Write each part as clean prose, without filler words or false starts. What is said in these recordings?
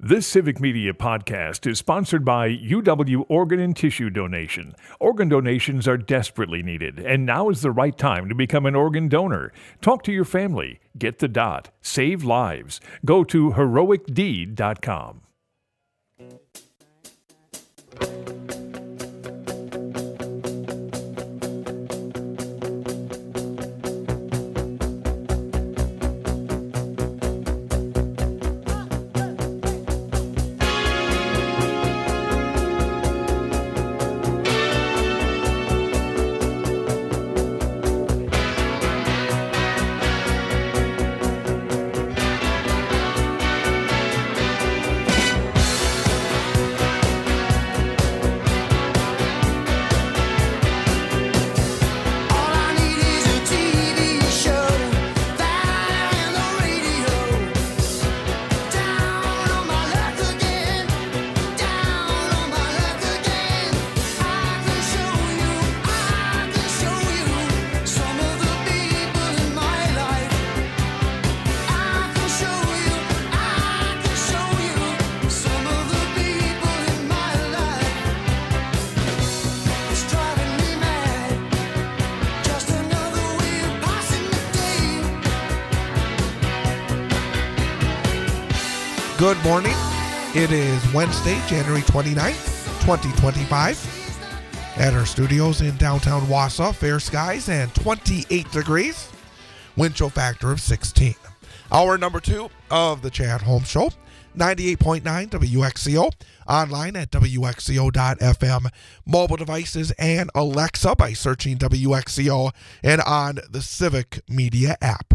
This Civic Media podcast is sponsored by UW Organ and Tissue Donation. Organ donations are desperately needed, and now is the right time to become an organ donor. Talk to your family. Get the dot. Save lives. Go to heroicdeed.com. Good morning. It is Wednesday, January 29th, 2025. At our studios in downtown Wausau, fair skies and 28 degrees. Wind chill factor of 16. Hour number 2 of the Chad Holmes Show, 98.9 WXCO, online at WXCO.FM, mobile devices and Alexa by searching WXCO and on the Civic Media app.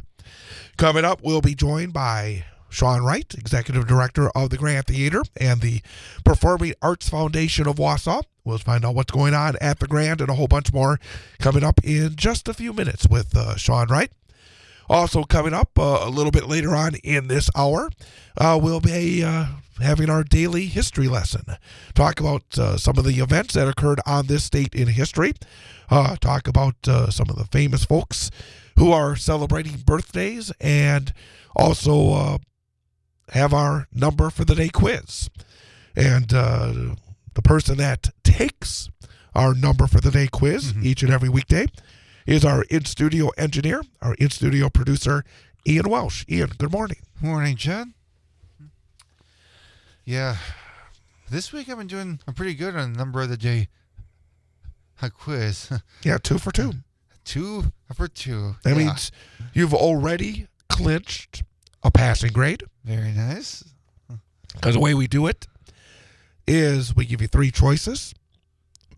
Coming up, we'll be joined by Sean Wright, Executive Director of the Grand Theater and the Performing Arts Foundation of Wausau. We'll find out what's going on at the Grand and a whole bunch more coming up in just a few minutes with Sean Wright. Also coming up a little bit later on in this hour, we'll be having our daily history lesson. Talk about some of the events that occurred on this date in history. Talk about some of the famous folks who are celebrating birthdays, and also have our number for the day quiz. And the person that takes our number for the day quiz each and every weekday is our in-studio engineer, our in-studio producer, Ian Welsh. Ian, good morning. Morning, Chad. Yeah, this week I've been doing pretty good on the number of the day quiz. Yeah, 2 for 2. 2 for 2. That means you've already clinched a passing grade. Very nice. Because the way we do it is we give you 3 choices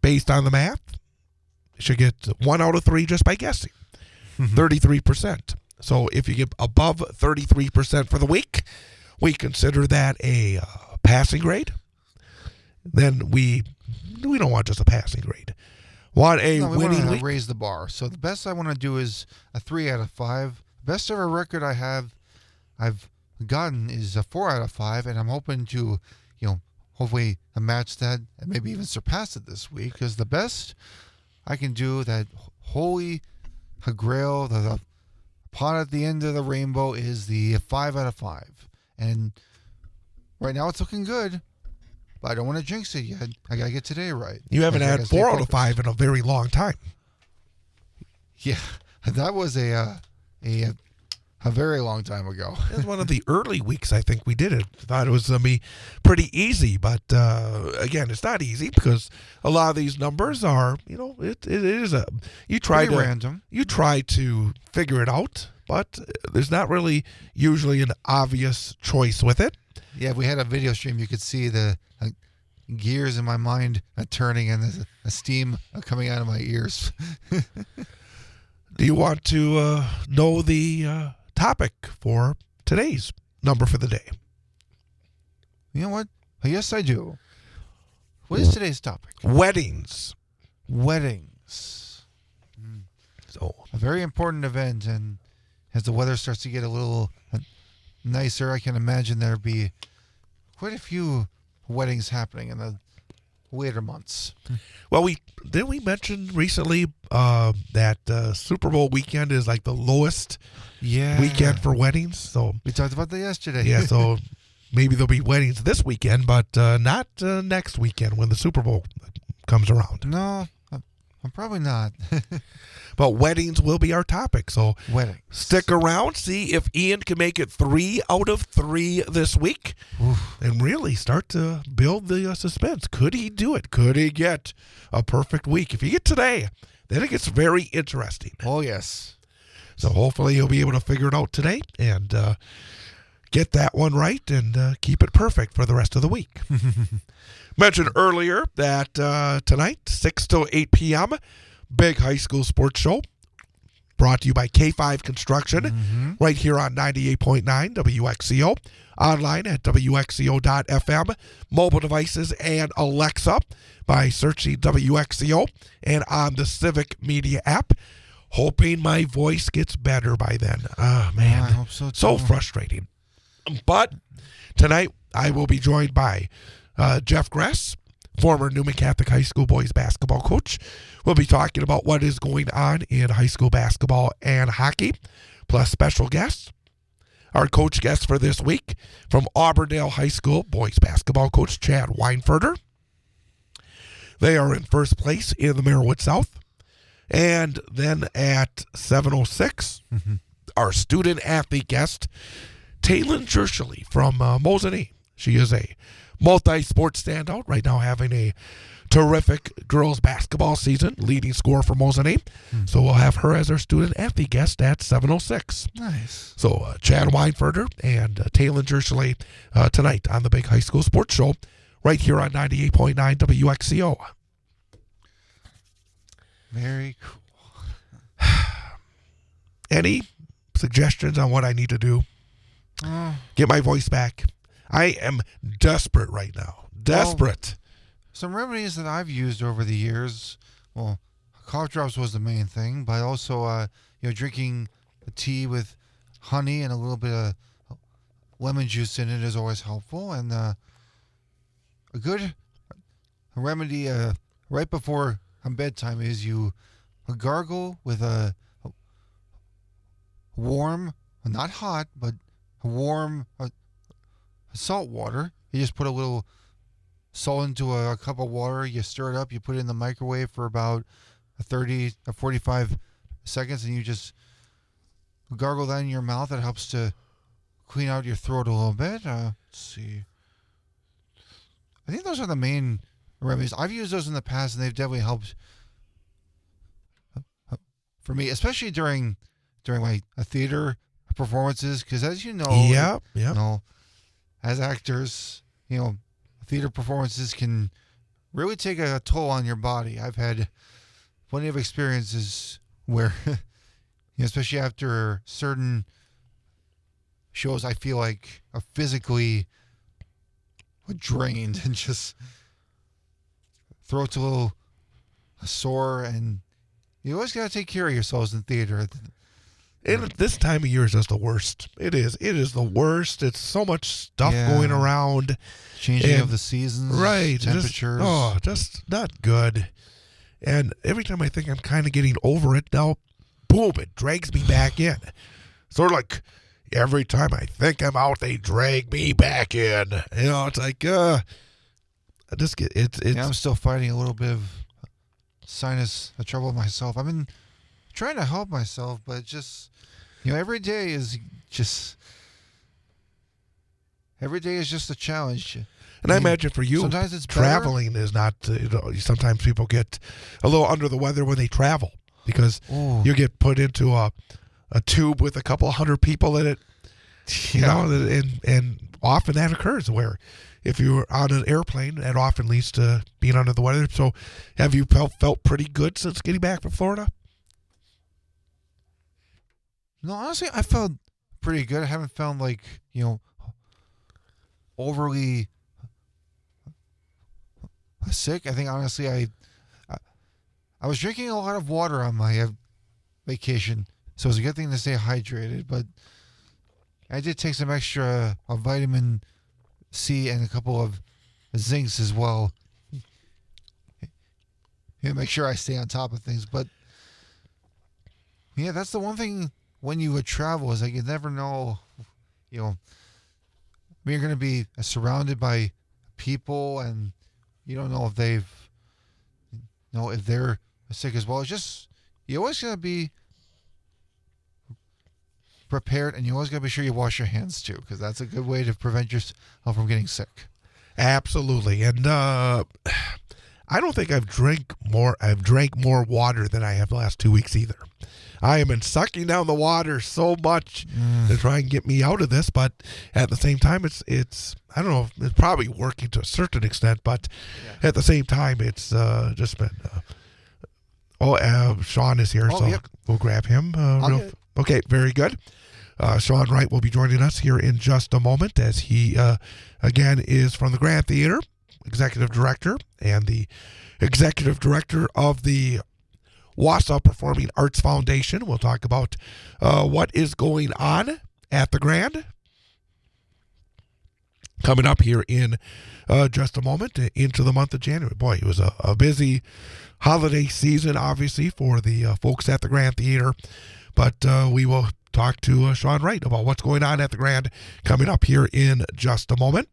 based on the math. You should get 1 out of 3 just by guessing. 33%. So if you get above 33% for the week, we consider that a passing grade. Then we don't want just a passing grade. Want a we winning want week. to raise the bar. So the best I want to do is a 3 out of 5. Best ever record I've gotten is a 4 out of 5, and I'm hoping to, hopefully match that and maybe even surpass it this week, because the best I can do, that holy grail, the pot at the end of the rainbow, is the 5 out of 5. And right now it's looking good, but I don't want to jinx it yet. I got to get today right. You haven't had 4 out of 5 in a very long time. Yeah, that was a very long time ago. It was one of the early weeks I think we did it. Thought it was going to be pretty easy, but again, it's not easy because a lot of these numbers are, it is you try pretty to random. You try to figure it out, but there's not really usually an obvious choice with it. Yeah, if we had a video stream, you could see the gears in my mind turning and the steam coming out of my ears. Do you want to know the topic for today's number for the day? You know what? Yes, I do. What is today's topic? Weddings. Weddings. So a very important event, and as the weather starts to get a little nicer, I can imagine there'll be quite a few weddings happening in the later months. Well, we mentioned recently that Super Bowl weekend is like the lowest weekend for weddings. So we talked about that yesterday. yeah, so maybe there'll be weddings this weekend, but not next weekend when the Super Bowl comes around. No, I'm probably not. But weddings will be our topic, so Weddings. stick around, see if Ian can make it 3 out of 3 this week, and really start to build the suspense. Could he do it? Could he get a perfect week? If he get today, then it gets very interesting. Oh, yes. So hopefully he'll be able to figure it out today and get that one right and keep it perfect for the rest of the week. Mentioned earlier that tonight, 6 till 8 p.m., big high school sports show brought to you by K5 Construction right here on 98.9 WXCO, online at WXCO.FM, mobile devices and Alexa by searching WXCO, and on the Civic Media app. Hoping my voice gets better by then. Oh, man. I hope so, too. So frustrating. But tonight I will be joined by Jeff Gress, former Newman Catholic High School boys basketball coach. We'll be talking about what is going on in high school basketball and hockey, plus special guests. Our coach guest for this week from Auburndale High School boys basketball coach Chad Weinferder. They are in first place in the Marywood South. And then at 7:06, our student-athlete guest, Taylin Jershely from Mosinee. She is a multi-sport standout, right now having a terrific girls basketball season, leading scorer for Mosinee. So we'll have her as our student-athlete guest at 7:06. Nice. So Chad Weinferder and Taylin Jershely tonight on the Big High School Sports Show, right here on 98.9 WXCO. Very cool. Any suggestions on what I need to do? Get my voice back. I am desperate right now. Desperate. Some remedies that I've used over the years, well, cough drops was the main thing, but also, drinking a tea with honey and a little bit of lemon juice in it is always helpful. And a good remedy right before bedtime is you gargle with a warm, not hot, but warm salt water. You just put a little salt into a cup of water, you stir it up, you put it in the microwave for about 30 or 45 seconds, and you just gargle that in your mouth. It helps to clean out your throat a little bit. Let's see. I think those are the main remedies. I've used those in the past, and they've definitely helped for me, especially during my theater performances, because as you know, as actors, theater performances can really take a toll on your body. I've had plenty of experiences where, especially after certain shows, I feel like physically drained and just throat's a little sore, and you always got to take care of yourselves in theater. And this time of year is just the worst. It is. It is the worst. It's so much stuff going around. Changing of the seasons. Right. Temperatures. Just not good. And every time I think I'm kind of getting over it, now, boom, it drags me back in. Sort of like every time I think I'm out, they drag me back in. It's like, I just get it's. I'm still fighting a little bit of sinus trouble myself. I've been trying to help myself, but just, every day is just a challenge. And I imagine for you, sometimes it's traveling is not, sometimes people get a little under the weather when they travel because you get put into a tube with a couple hundred people in it, and often that occurs where if you're on an airplane, that often leads to being under the weather. So have you felt pretty good since getting back from Florida? No, honestly, I felt pretty good. I haven't found overly sick. I think honestly, I was drinking a lot of water on my vacation, so it's a good thing to stay hydrated. But I did take some extra vitamin C and a couple of zincs as well. Make sure I stay on top of things. But that's the one thing when you would travel is you never know, you're going to be surrounded by people, and you don't know if they're sick as well. It's just, you always got to be prepared, and you always got to be sure you wash your hands too, because that's a good way to prevent yourself from getting sick. Absolutely. And I don't think I've drank more water than I have the last 2 weeks either. I have been sucking down the water so much to try and get me out of this, but at the same time, it's I don't know, it's probably working to a certain extent, but at the same time, it's just been. Sean is here, so yep. We'll grab him. Okay, very good. Sean Wright will be joining us here in just a moment, as he, again, is from the Grand Theater, Executive Director, and the Executive Director of the Wausau Performing Arts Foundation. We'll talk about what is going on at the Grand coming up here in just a moment into the month of January. Boy, it was a busy holiday season, obviously, for the folks at the Grand Theater, but we will talk to Sean Wright about what's going on at the Grand coming up here in just a moment.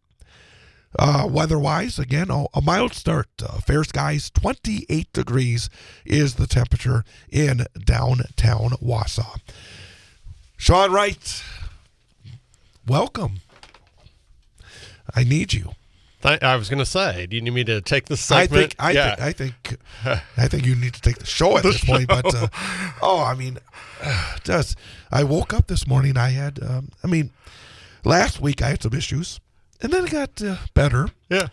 Weather-wise, again, a mild start. Fair skies, 28 degrees is the temperature in downtown Wausau. Sean Wright, welcome. I need you. I was going to say, do you need me to take this segment? I think you need to take the show at this point. But I woke up this morning. I had, last week I had some issues, and then it got better. Yeah.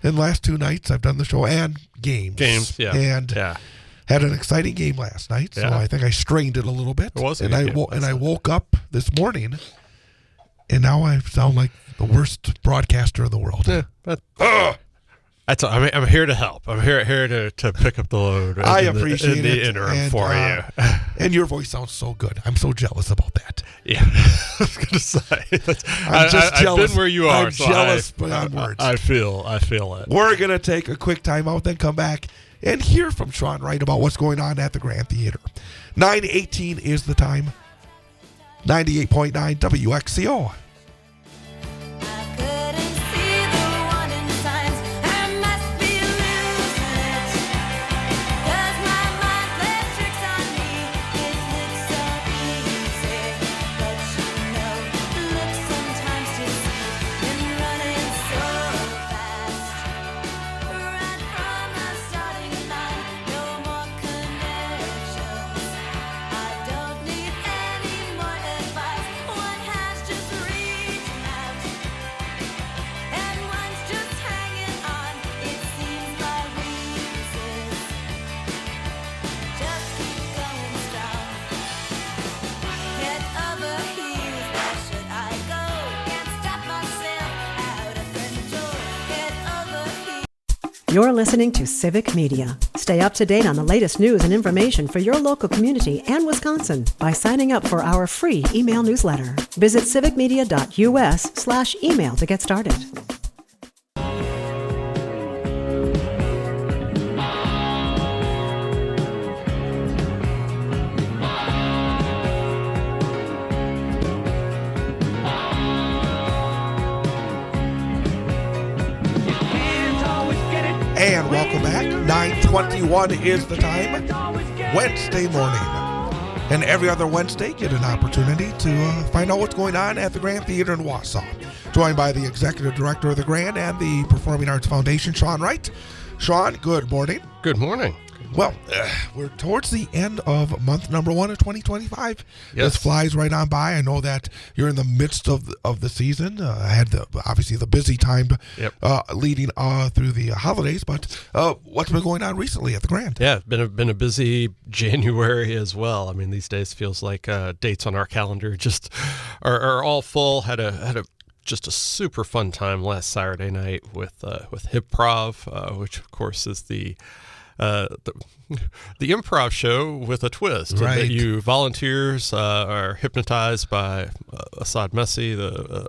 And last 2 nights I've done the show and games. Yeah. And had an exciting game last night, so I think I strained it a little bit. It was a and good game. I woke up this morning, and now I sound like the worst broadcaster in the world. Yeah, I'm here to help. I'm here to pick up the load. I appreciate in the interim for you. And your voice sounds so good. I'm so jealous about that. Yeah, I was going to say. I'm just jealous. I've been where you are. I'm jealous beyond words. I feel it. We're going to take a quick time out, then come back and hear from Sean Wright about what's going on at the Grand Theater. 9:18 is the time. 98.9 WXCO. You're listening to Civic Media. Stay up to date on the latest news and information for your local community and Wisconsin by signing up for our free email newsletter. Visit civicmedia.us/email to get started. And welcome back. 9:21 is the time. Wednesday morning. And every other Wednesday, get an opportunity to find out what's going on at the Grand Theater in Wausau. Joined by the Executive Director of the Grand and the Performing Arts Foundation, Sean Wright. Sean, good morning. Good morning. Well, we're towards the end of month number 1 of 2025. Yes. This flies right on by. I know that you're in the midst of the season. I had obviously the busy time leading through the holidays, but what's been going on recently at the Grand? Yeah, been a busy January as well. I mean, these days feels like dates on our calendar just are all full. Had a just a super fun time last Saturday night with Hip-Prov, which of course is the improv show with a twist. Right. That you volunteers are hypnotized by Assad Messi, the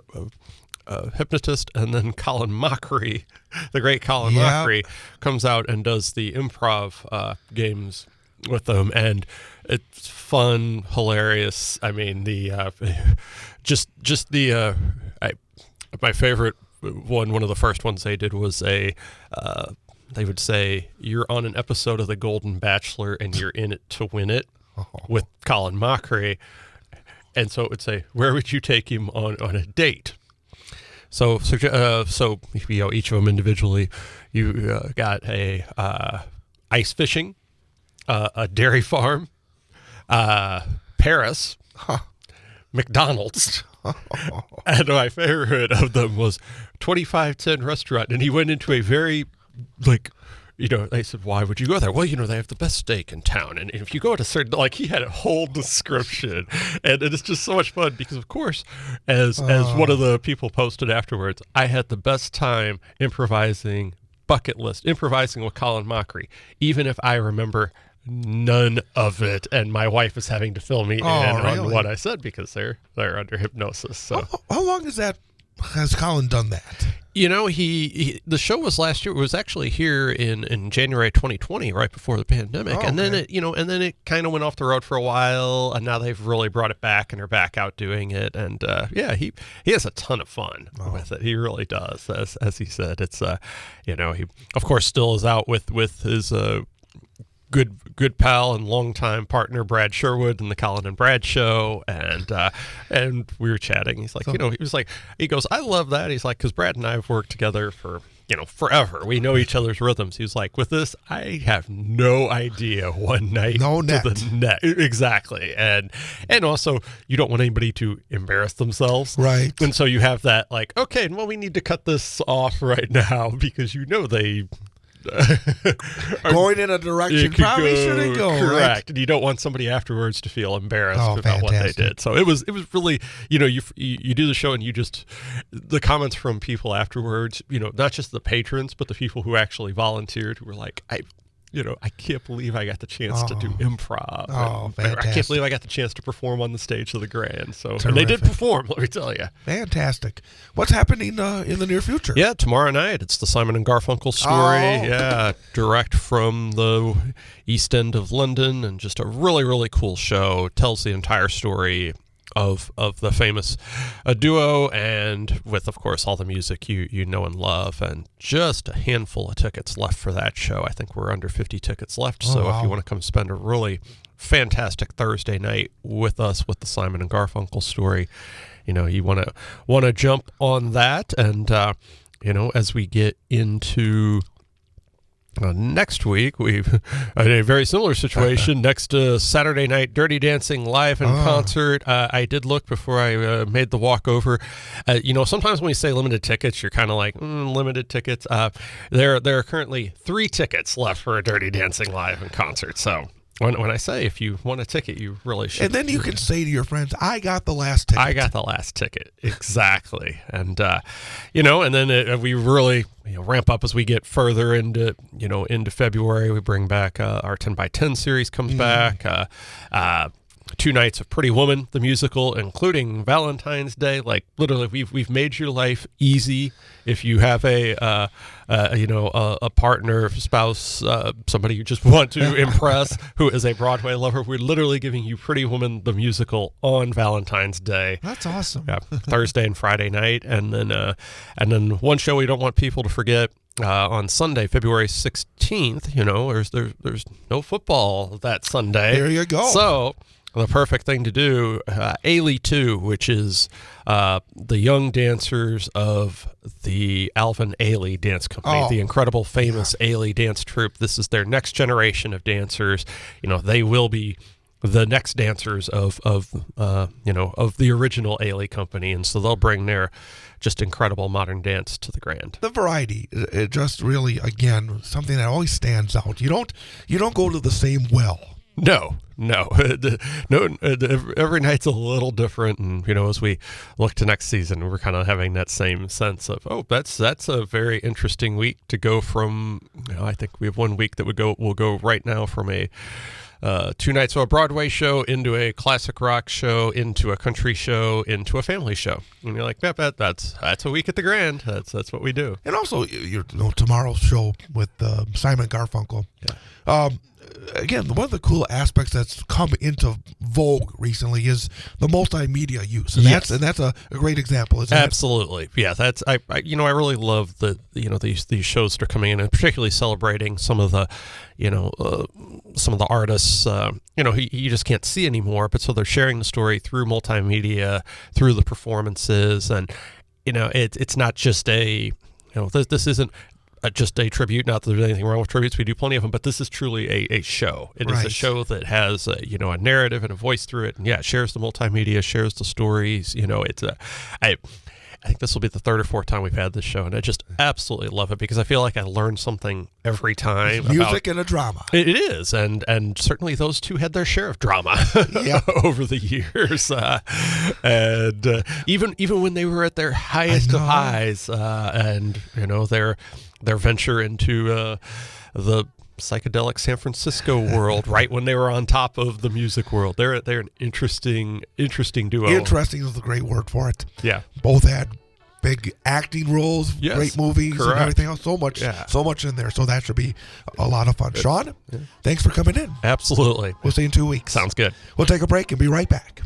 hypnotist, and then Colin Mockery, the great Colin Mockery, comes out and does the improv games with them, and it's fun, hilarious. I mean, the my favorite one of the first ones they did was they would say, "You're on an episode of The Golden Bachelor and you're in it to win it," with Colin Mockery. And so it would say, "Where would you take him on a date?" So each of them individually, you got a ice fishing, a dairy farm, Paris, McDonald's, and my favorite of them was 2510 restaurant. And he went into a very, they said, "Why would you go there?" "Well, they have the best steak in town. And if you go to certain," he had a whole description. And it's just so much fun because, of course, as one of the people posted afterwards, I had the best time improvising with Colin Mockery, even if I remember none of it. And my wife is having to fill me in on what I said because they're under hypnosis. So how long has Colin done that? The show was last year. It was actually here in January 2020, right before the pandemic. And then it kind of went off the road for a while, and now they've really brought it back and are back out doing it. And he has a ton of fun with it. He really does. As he said, it's he of course still is out with his good pal and longtime partner Brad Sherwood in the Colin and Brad show, and we were chatting. He's like, he goes, "I love that." He's like, because Brad and I have worked together for forever. We know each other's rhythms. He was like, "With this, I have no idea one night no to net. the net." Exactly, and also you don't want anybody to embarrass themselves, right? And so you have that okay, well, we need to cut this off right now because they. Going in a direction probably shouldn't go. Correct, right? And you don't want somebody afterwards to feel embarrassed about fantastic. what they did. So it was really, you do the show and you just the comments from people afterwards. Not just the patrons, but the people who actually volunteered, who were like, I can't believe I got the chance to do improv. Fantastic. I can't believe I got the chance to perform on the stage of the Grand. So Terrific. And they did perform, let me tell you. Fantastic. What's happening in the near future? Yeah, tomorrow night it's the Simon and Garfunkel story. Yeah, direct from the East End of London, and just a really, really cool show. Tells the entire story of the famous duo, and with, of course, all the music you know and love, and just a handful of tickets left for that show. I think we're under 50 tickets left, so if you want to come spend a really fantastic Thursday night with us with the Simon and Garfunkel story, you want to jump on that. And as we get into next week, we've a very similar situation. Next Saturday night, Dirty Dancing live in concert. I did look before I made the walk over. Sometimes when we say limited tickets, you're kind of like, limited tickets. There are currently 3 tickets left for a Dirty Dancing live in concert. So when I say if you want a ticket, you really should. And then you can say to your friends, "I got the last ticket." I got the last ticket. Exactly. And, and then we really ramp up as we get further into February. We bring back our 10x10 series comes back. 2 nights of Pretty Woman, the musical, including Valentine's Day. Like, literally, we've made your life easy. If you have a partner, spouse, somebody you just want to impress who is a Broadway lover, we're literally giving you Pretty Woman, the musical, on Valentine's Day. That's awesome. Yeah, Thursday and Friday night, and then one show we don't want people to forget. On Sunday, February 16th, there's no football that Sunday. There you go. So the perfect thing to do, Ailey 2, which is the young dancers of the Alvin Ailey Dance Company, the incredible, famous Ailey dance troupe. This is their next generation of dancers. They will be the next dancers of the original Ailey Company, and so they'll bring their just incredible modern dance to the Grand. The variety, it just really, again, something that always stands out. You don't go to the same well. No. Every night's a little different, and as we look to next season, we're kind of having that same sense of, that's a very interesting week to go from. I think we have 1 week that we'll go right now from a 2 nights of a Broadway show into a classic rock show into a country show into a family show, and you're like, that's a week at the Grand. That's what we do. And also, tomorrow's show with Simon Garfunkel. Yeah. again, one of the cool aspects that's come into vogue recently is the multimedia use, and that's a great example. Isn't Absolutely, yeah. That's I really love the these shows that are coming in, and particularly celebrating some of the some of the artists you just can't see anymore, but so they're sharing the story through multimedia, through the performances, and it's not just this isn't just a tribute. Not that there's anything wrong with tributes. We do plenty of them, but this is truly a show. It is a show that has a narrative and a voice through it, and it shares the multimedia, shares the stories. I think this will be the third or fourth time we've had this show, and I just absolutely love it because I feel like I learn something every time. It's music and a drama. It is, and certainly those two had their share of drama over the years, and even when they were at their highest of highs, and their venture into the psychedelic San Francisco world, right when they were on top of the music world. They're an interesting duo. Interesting is the great word for it. Yeah. Both had big acting roles, great movies, and everything else. So much in there. So that should be a lot of fun. Sean, thanks for coming in. Absolutely. We'll see you in 2 weeks. Sounds good. We'll take a break and be right back.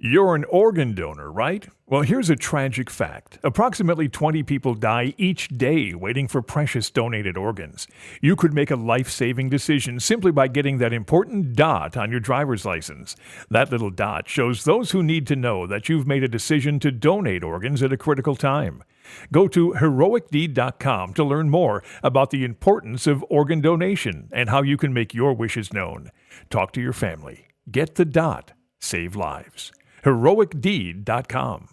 You're an organ donor, right? Well, here's a tragic fact. Approximately 20 people die each day waiting for precious donated organs. You could make a life-saving decision simply by getting that important dot on your driver's license. That little dot shows those who need to know that you've made a decision to donate organs at a critical time. Go to heroicdeed.com to learn more about the importance of organ donation and how you can make your wishes known. Talk to your family. Get the dot. Save lives. heroicdeed.com.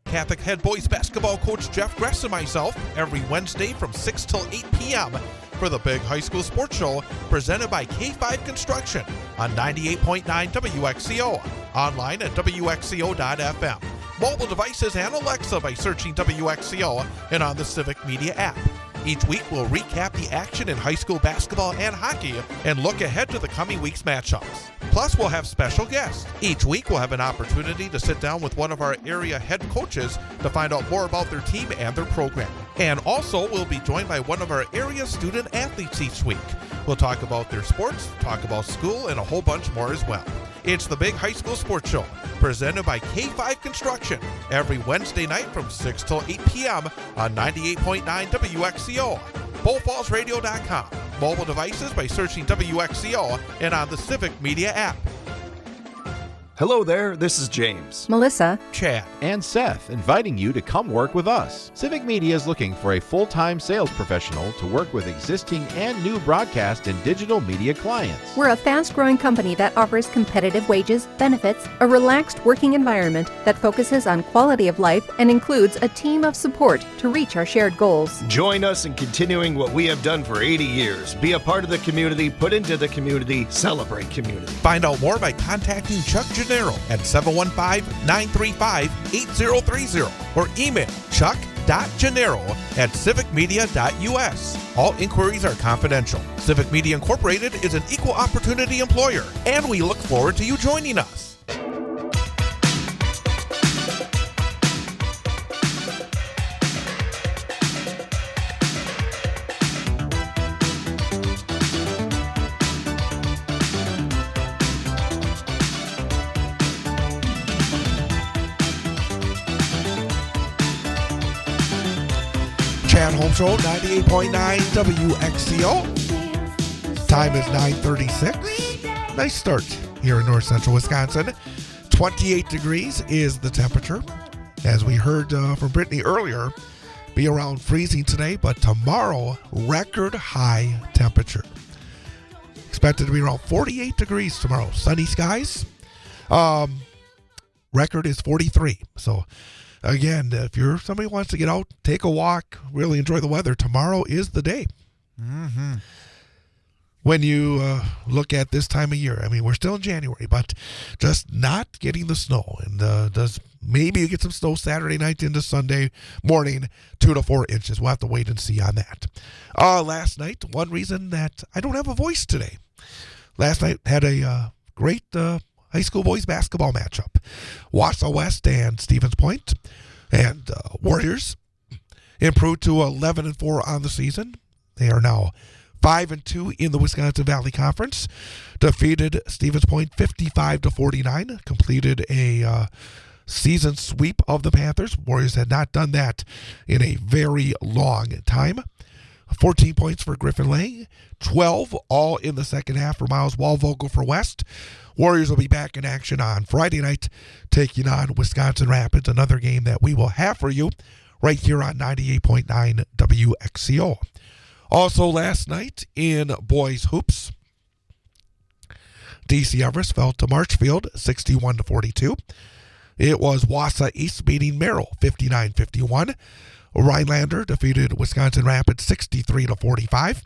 Catholic head boys basketball coach Jeff Gress and myself every Wednesday from 6 till 8 p.m. for the Big High School Sports Show presented by K5 Construction on 98.9 WXCO, online at WXCO.FM, mobile devices and Alexa by searching WXCO, and on the Civic Media app. Each week, we'll recap the action in high school basketball and hockey and look ahead to the coming week's matchups. Plus, we'll have special guests. Each week, we'll have an opportunity to sit down with one of our area head coaches to find out more about their team and their program. And also, we'll be joined by one of our area student athletes each week. We'll talk about their sports, talk about school, and a whole bunch more as well. It's the Big High School Sports Show, presented by K5 Construction, every Wednesday night from 6 till 8 p.m. on 98.9 WXCO, BullFallsRadio.com, mobile devices by searching WXCO, and on the Civic Media app. Hello there, this is James, Melissa, Chad, and Seth, inviting you to come work with us. Civic Media is looking for a full-time sales professional to work with existing and new broadcast and digital media clients. we're a fast-growing company that offers competitive wages, benefits, a relaxed working environment that focuses on quality of life, and includes a team of support to reach our shared goals. Join us in continuing what we have done for 80 years. Be a part of the community, put into the community, celebrate community. Find out more by contacting Chuck Gennaro at 715-935-8030 or email chuck.gennaro@civicmedia.us. All inquiries are confidential. Civic Media Incorporated is an equal opportunity employer, and we look forward to you joining us. Chad Home Show, 98.9 WXCO. Time is 9:36. Nice start here in north central Wisconsin. 28 degrees is the temperature. As we heard from Brittany earlier, be around freezing today, but tomorrow, record high temperature. Expected to be around 48 degrees tomorrow. Sunny skies. Record is 43. So, again, if you're somebody who wants to get out, take a walk, really enjoy the weather, tomorrow is the day. Mm-hmm. when you look at this time of year. I mean, we're still in January, but just not getting the snow. And maybe you get some snow Saturday night into Sunday morning, 2 to 4 inches. We'll have to wait and see on that. Last night, one reason that I don't have a voice today. Last night had a great high school boys basketball matchup. Wausau West and Stevens Point. And Warriors improved to 11-4 on the season. They are now 5-2 in the Wisconsin Valley Conference. Defeated Stevens Point 55-49. Completed a season sweep of the Panthers. Warriors had not done that in a very long time. 14 points for Griffin Lang. 12 all in the second half for Miles Walvogel for West. Warriors will be back in action on Friday night, taking on Wisconsin Rapids, another game that we will have for you right here on 98.9 WXCO. Also last night in boys hoops, DC Everest fell to Marshfield 61-42. It was Wausau East beating Merrill 59-51. Rhinelander defeated Wisconsin Rapids 63-45.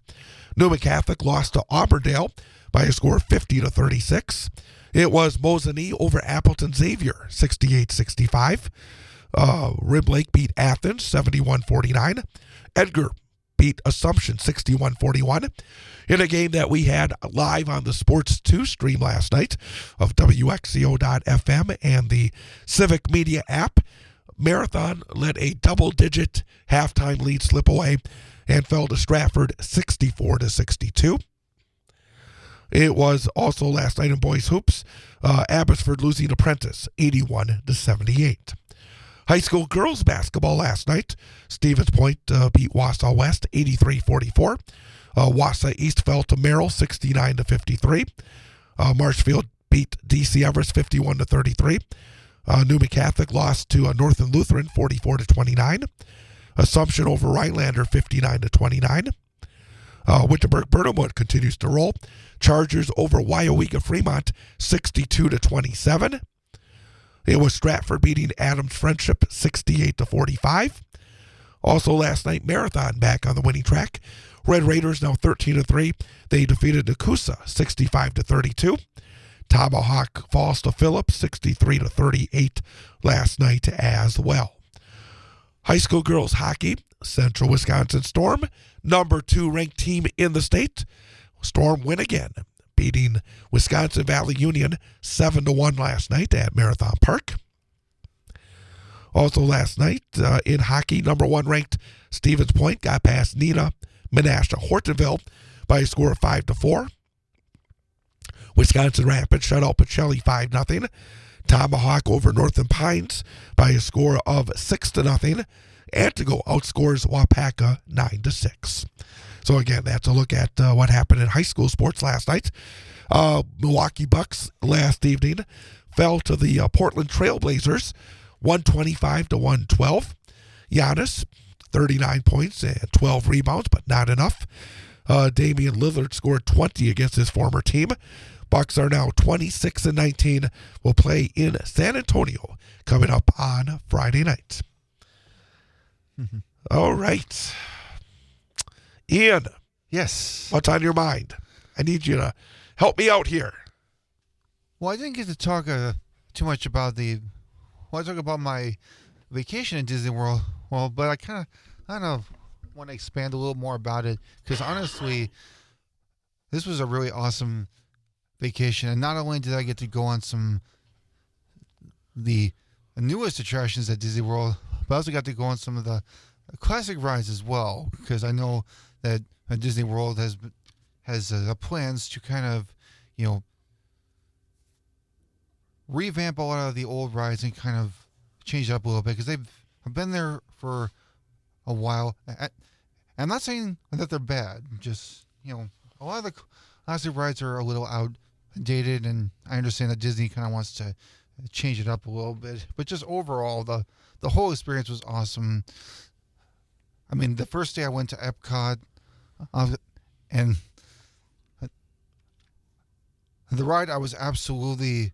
Newman Catholic lost to Auburndale by a score of 50-36. It was Mosinee over Appleton Xavier 68-65. Rib Lake beat Athens 71-49. Edgar beat Assumption 61-41 in a game that we had live on the Sports 2 stream last night of WXCO.FM and the Civic Media app. Marathon let a double-digit halftime lead slip away and fell to Stratford 64-62. It was also last night in boys hoops, Abbotsford losing to Prentice 81-78. High school girls basketball last night. Stevens Point beat Wausau West 83-44. Wausau East fell to Merrill 69-53. Marshfield beat DC Everest 51-33. Newman Catholic lost to Northern Lutheran 44-29. Assumption over Rhinelander 59-29. Wittenberg-Burnhamwood continues to roll. Chargers over Wyowega Fremont 62-27. It was Stratford beating Adams Friendship 68-45. Also last night, Marathon back on the winning track. Red Raiders now 13-3. They defeated Nakusa 65-32. Tomahawk falls to Phillips 63-38 last night as well. High school girls hockey, Central Wisconsin Storm, number 2 ranked team in the state. Storm win again, beating Wisconsin Valley Union 7-1 last night at Marathon Park. Also last night in hockey, number 1 ranked Stevens Point got past Neenah Menasha Hortonville by a score of 5-4. Wisconsin Rapids shut out Pacelli 5-0. Tomahawk over Northern Pines by a score of 6-0. Antigo outscores Wapaka 9-6. So again, that's a look at what happened in high school sports last night. Milwaukee Bucks last evening fell to the Portland Trailblazers 125-112. Giannis, 39 points and 12 rebounds, but not enough. Damian Lillard scored 20 against his former team. Bucks are now 26-19. Will play in San Antonio coming up on Friday night. All right. Ian. Yes. What's on your mind? I need you to help me out here. Well, I didn't get to talk too much about I talk about my vacation in Disney World. Well, but I kind of want to expand a little more about it because honestly, this was a really awesome vacation. And not only did I get to go on the newest attractions at Disney World, but I also got to go on some of the classic rides as well because I know that Disney World has plans to kind of, revamp a lot of the old rides and kind of change it up a little bit because they've been there for a while. I'm not saying that they're bad, just, a lot of the classic rides are a little outdated, and I understand that Disney kind of wants to change it up a little bit, but just overall, the whole experience was awesome. I mean, the first day I went to Epcot, and the ride I was absolutely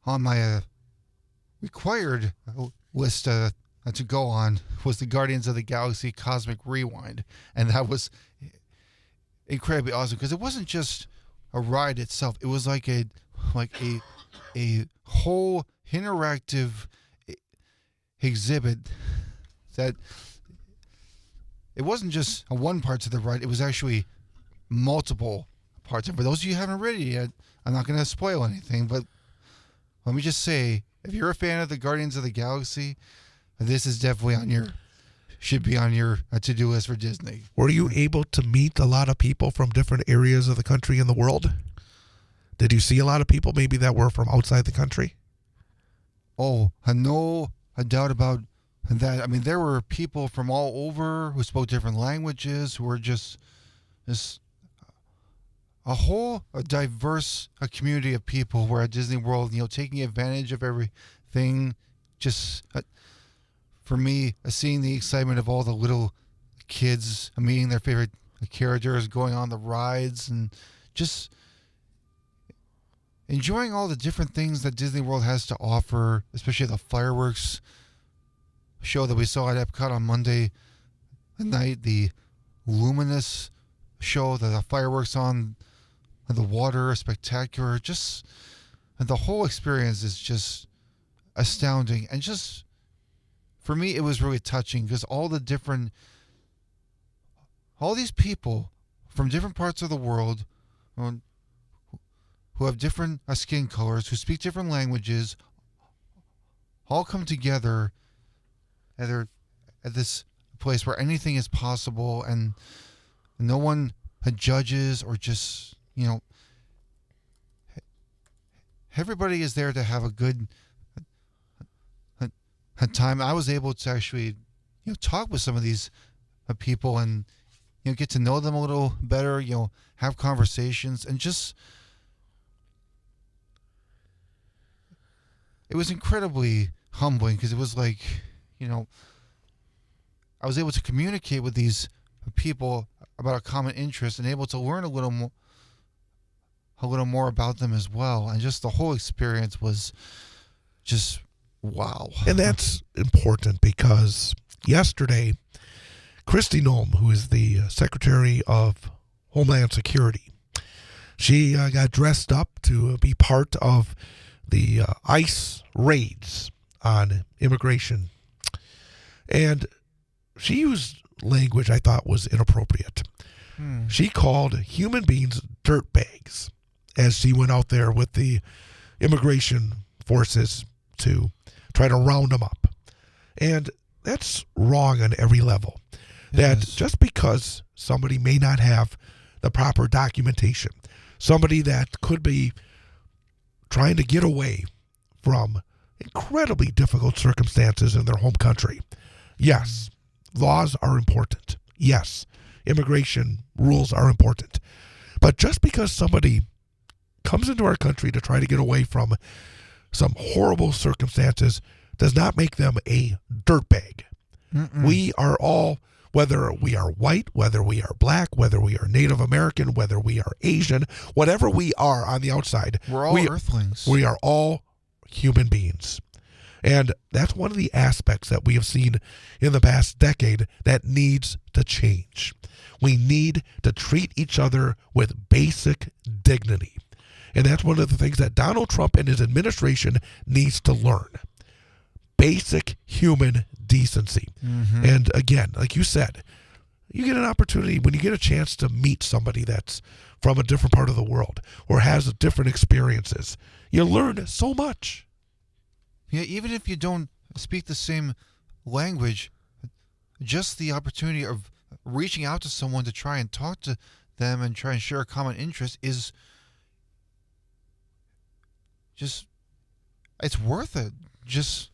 on my required list to to go on was the Guardians of the Galaxy Cosmic Rewind, and that was incredibly awesome because it wasn't just a ride itself; it was like a whole interactive exhibit that it wasn't just a one part to the ride; it was actually multiple parts. And for those of you who haven't read it yet, I'm not going to spoil anything, but let me just say, if you're a fan of the Guardians of the Galaxy, this is definitely should be on your to-do list for Disney. Were you able to meet a lot of people from different areas of the country and the world? Did you see a lot of people maybe that were from outside the country? Oh, no doubt about that. I mean, there were people from all over who spoke different languages, who were just a diverse community of people who are at Disney World, taking advantage of everything. Just for me, seeing the excitement of all the little kids, meeting their favorite characters, going on the rides, and just enjoying all the different things that Disney World has to offer, especially the fireworks show that we saw at Epcot on Monday night, the luminous show, the fireworks on the water are spectacular. Just the whole experience is just astounding, and just for me, it was really touching because all these people from different parts of the world who have different skin colors, who speak different languages, all come together at this place where anything is possible, and no one judges or just, everybody is there to have a good time. I was able to actually, talk with some of these people and, get to know them a little better, have conversations, and just, it was incredibly humbling because it was like, I was able to communicate with these people about a common interest and able to learn a little more about them as well. And just the whole experience was just wow. And that's important because yesterday, Kristi Noem, who is the Secretary of Homeland Security, she got dressed up to be part of the ICE raids on immigration. And she used language I thought was inappropriate. She called human beings dirtbags as she went out there with the immigration forces to try to round them up. And that's wrong on every level. That just because somebody may not have the proper documentation, somebody that could be trying to get away from incredibly difficult circumstances in their home country. Yes, laws are important. Yes, immigration rules are important. But just because somebody comes into our country to try to get away from some horrible circumstances does not make them a dirtbag. We are all, whether we are white, whether we are black, whether we are Native American, whether we are Asian, whatever we are on the outside, we're all earthlings. We are all human beings. And that's one of the aspects that we have seen in the past decade that needs to change. We need to treat each other with basic dignity. And that's one of the things that Donald Trump and his administration needs to learn. Basic human decency. And again, like you said, you get an opportunity when you get a chance to meet somebody that's from a different part of the world or has different experiences. You learn so much. Yeah, even if you don't speak the same language, just the opportunity of reaching out to someone to try and talk to them and try and share a common interest is just, it's worth it. Just,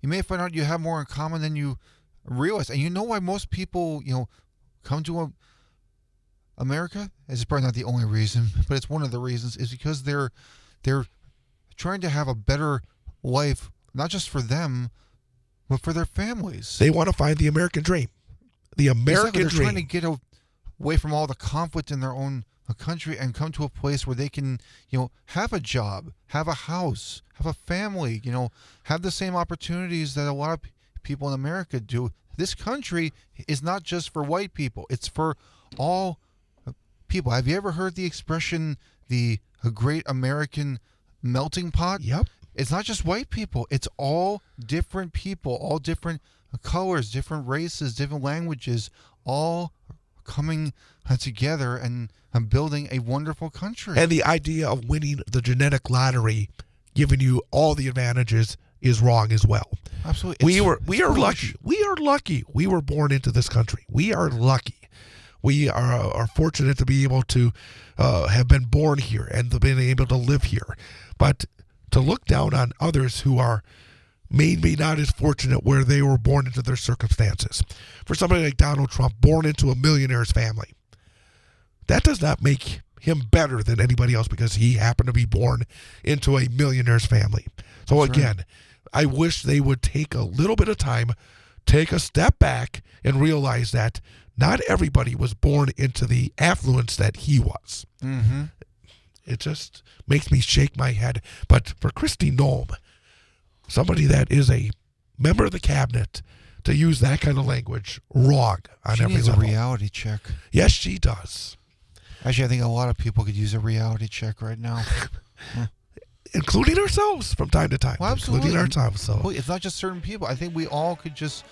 you may find out you have more in common than you realize. And you know why most people, come to America? It's probably not the only reason, but it's one of the reasons, is because they're trying to have a better life, not just for them, but for their families. They want to find the American dream. The American They're dream. trying to get away from all the conflict in their own a country and come to a place where they can, have a job, have a house, have a family, have the same opportunities that a lot of people in America do. This country is not just for white people. It's for all people. Have you ever heard the expression, the great American melting pot? Yep. It's not just white people. It's all different people, all different colors, different races, different languages, all coming together and building a wonderful country. And the idea of winning the genetic lottery, giving you all the advantages, is wrong as well. Absolutely. We are lucky. We are lucky. We were born into this country. We are lucky. We are fortunate to be able to have been born here and to been able to live here. But to look down on others who are maybe not as fortunate where they were born into their circumstances. For somebody like Donald Trump, born into a millionaire's family, that does not make him better than anybody else because he happened to be born into a millionaire's family. So again, I wish they would take a little bit of time, take a step back, and realize that not everybody was born into the affluence that he was. Mm-hmm. It just makes me shake my head. But for Kristi Noem, somebody that is a member of the cabinet, to use that kind of language, wrong on every level. She needs a reality check. Yes, she does. Actually, I think a lot of people could use a reality check right now. Including ourselves from time to time. Well, absolutely. Including ourselves. So. Well, it's not just certain people. I think we all could just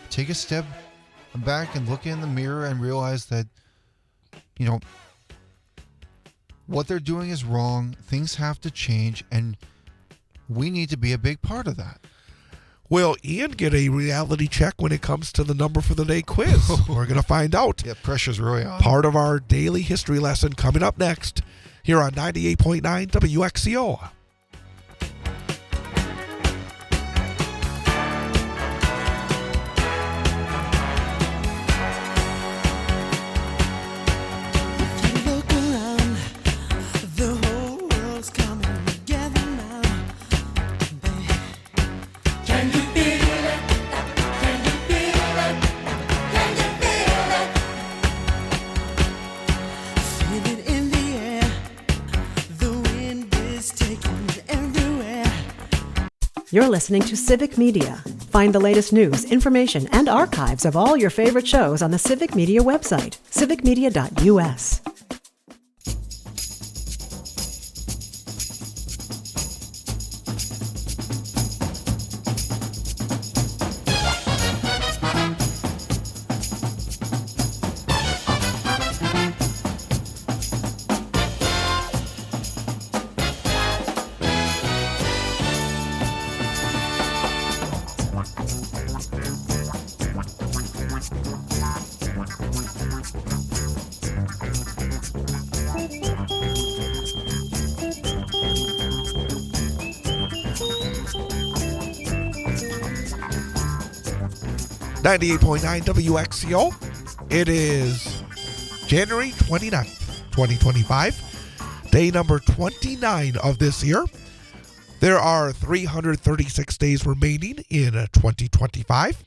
take a step back and look in the mirror and realize that, what they're doing is wrong. Things have to change, and we need to be a big part of that. Will Ian get a reality check when it comes to the number for the day quiz? We're going to find out. Yeah, pressure's really on. Part of our daily history lesson coming up next here on 98.9 WXCO. You're listening to Civic Media. Find the latest news, information, and archives of all your favorite shows on the Civic Media website, civicmedia.us. .9 WXCO. It is January 29th, 2025, day number 29 of this year. There are 336 days remaining in 2025,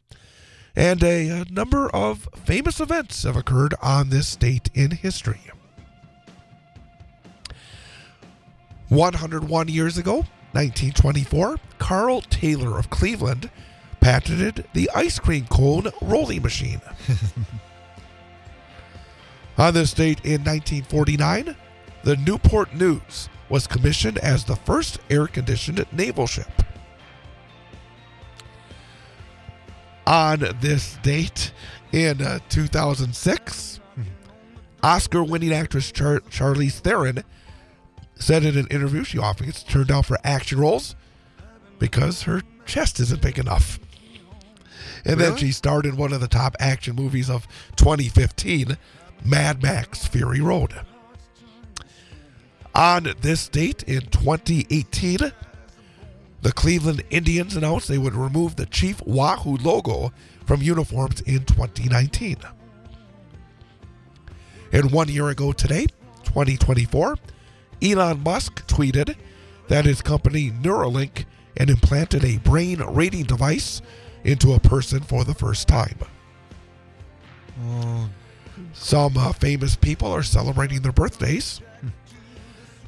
and a number of famous events have occurred on this date in history. 101 years ago, 1924, Carl Taylor of Cleveland patented the ice cream cone rolling machine. On this date in 1949, the Newport News was commissioned as the first air-conditioned naval ship. On this date in 2006, Oscar-winning actress Charlize Theron said in an interview she often gets turned down for action roles because her chest isn't big enough. And then she starred in one of the top action movies of 2015, Mad Max Fury Road. On this date in 2018, the Cleveland Indians announced they would remove the Chief Wahoo logo from uniforms in 2019. And 1 year ago today, 2024, Elon Musk tweeted that his company Neuralink had implanted a brain reading device into a person for the first time. Oh, Some famous people are celebrating their birthdays.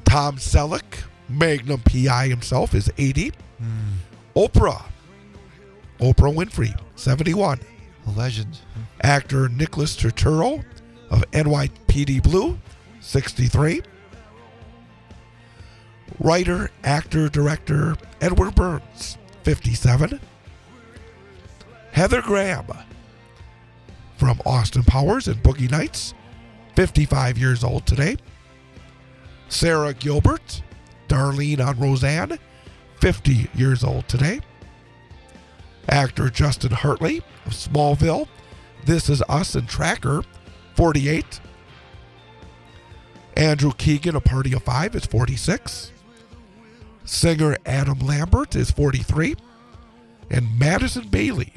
Tom Selleck, Magnum PI himself, is 80. Oprah Winfrey, 71. A legend. Actor Nicholas Turturro of NYPD Blue, 63. Writer, actor, director Edward Burns, 57. Heather Graham from Austin Powers and Boogie Nights, 55 years old today. Sarah Gilbert, Darlene on Roseanne, 50 years old today. Actor Justin Hartley of Smallville, This Is Us and Tracker, 48. Andrew Keegan, A Party of Five, is 46. Singer Adam Lambert is 43. And Madison Bailey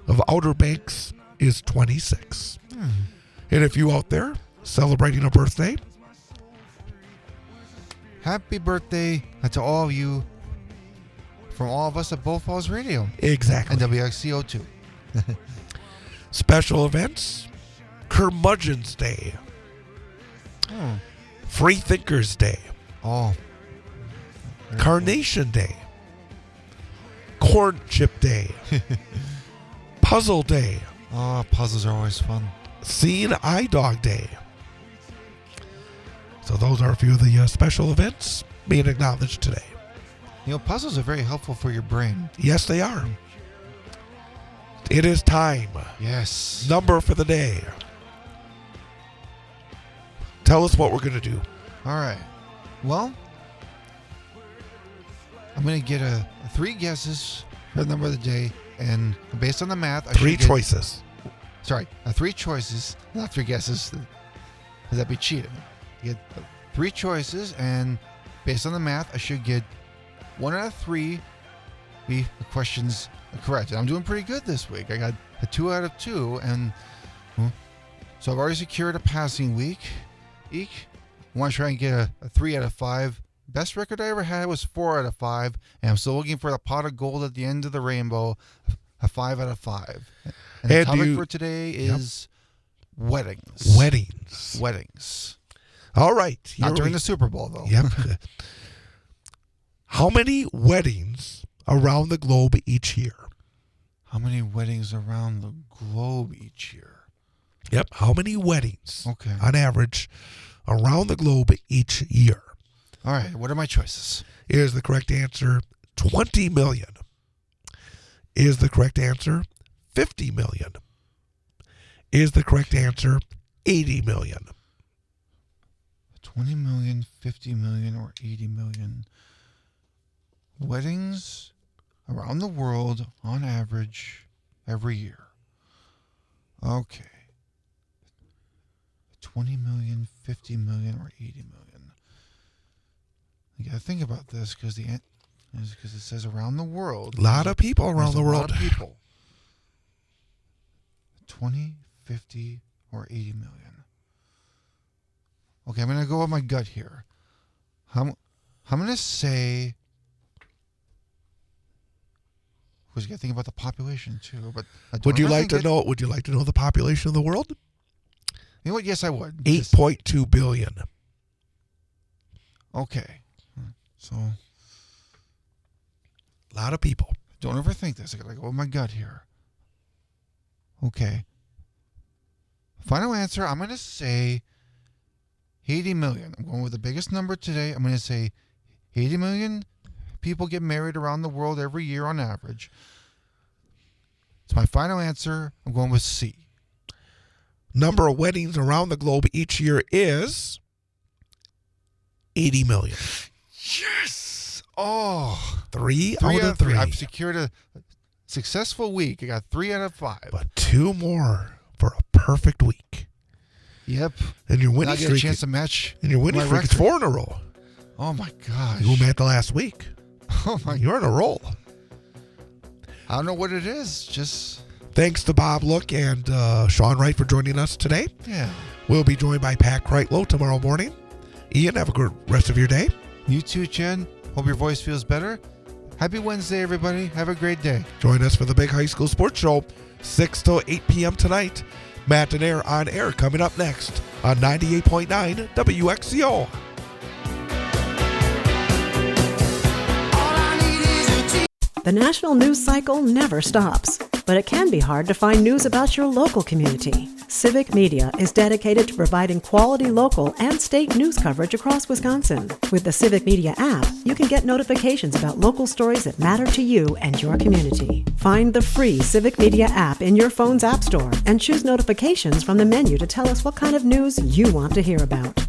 of Outer Banks is 26. And if you out there celebrating a birthday, Happy birthday to all of you from all of us at Both Falls Radio. exactly. And WXCO2. Special events, Curmudgeon's Day, Oh. Free Thinkers Day, Oh. Carnation Day, Corn Chip Day, Puzzle Day, Oh, puzzles are always fun. Seeing Eye Dog Day. So those are a few of the special events being acknowledged today. You know, puzzles are very helpful for your brain. Yes, they are. It is time. Yes. Number for the day. Tell us what we're going to do. All right. Well, I'm going to get a 3 guesses for the number of the day. And based on the math, I 3 should get, choices. Sorry, 3 choices, not 3 guesses. That'd be cheating. You get 3 choices, and based on the math, I should get 1 out of 3 be the questions correct. And I'm doing pretty good this week. I got a 2 out of 2, and so I've already secured a passing week. I want to try and get a 3 out of 5. Best record I ever had was 4 out of 5, and I'm still looking for the pot of gold at the end of the rainbow, a 5 out of 5. And the topic for today is weddings. Weddings. All right. Not during the Super Bowl, though. Yep. How many weddings around the globe each year? How many weddings around the globe each year? Yep. How many weddings, Okay. on average, around the globe each year? All right. What are my choices? Is the correct answer 20 million? Is the correct answer 50 million? Is the correct answer 80 million? 20 million, 50 million, or 80 million. Weddings around the world on average every year. Okay. 20 million, 50 million, or 80 million. You got to think about this because it says around the world. A lot of people around There's the a world. lot of people. 20, 50, or 80 million. Okay, I'm going to go with my gut here. I'm going to say, because you got to think about the population too. But Would you like to know? Would you like to know the population of the world? You know what? Yes, I would. 8.2 billion. Okay, so A lot of people. don't overthink this. I got to go with my gut here. Okay. Final answer. I'm going to say 80 million. I'm going with the biggest number today. I'm going to say 80 million people get married around the world every year on average. It's my final answer. I'm going with C. Number of weddings around the globe each year is 80 million. Yes. Oh, 3 3 out of 3. I've secured a successful week. I got 3 out of 5. But 2 more for a perfect week. Yep. And your And winning I get a streak. chance to match. And your winning my streak is record. 4 in a row. Oh my gosh. You met the last week. Oh my. You're in a roll. I don't know what it is. Just Thanks to Bob Look and Sean Wright for joining us today. yeah. We'll be joined by Pat Kreitlow tomorrow morning. Ian, have a good rest of your day. You too, Chen. Hope your voice feels better. Happy Wednesday, everybody. Have a great day. Join us for the Big High School Sports Show, 6 till 8 p.m. tonight. Mattinaire on Air coming up next on 98.9 WXCO. The national news cycle never stops, but it can be hard to find news about your local community. Civic Media is dedicated to providing quality local and state news coverage across Wisconsin. With the Civic Media app, you can get notifications about local stories that matter to you and your community. Find the free Civic Media app in your phone's app store and choose notifications from the menu to tell us what kind of news you want to hear about.